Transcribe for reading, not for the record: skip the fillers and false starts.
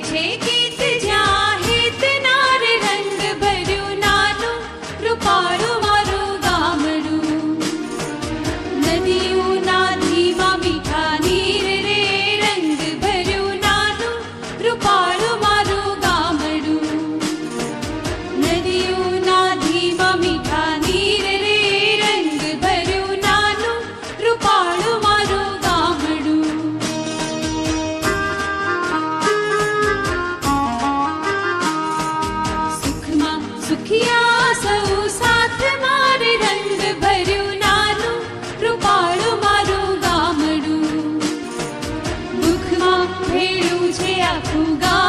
છે ગીત જ્યાં હેત નાર રંગ ભર્યું નાનું રૂપાળું મારું ગામડું. નદીઓના ધીમા મીઠા નીર રે રંગ ભર્યું નાનું રૂપાળું મારું ગામડું. નદીઓના ધીમા મીઠા નીર રે રંગ ભર્યું નાનું રૂપાળું મારું ગામડું. સુખમાં સુખિયા સૌ સાથ મારે રંગ ભર્યું નાનું રૂપાળું મારું ગામડું. દુઃખમાં ભેળું છે આખું ગામ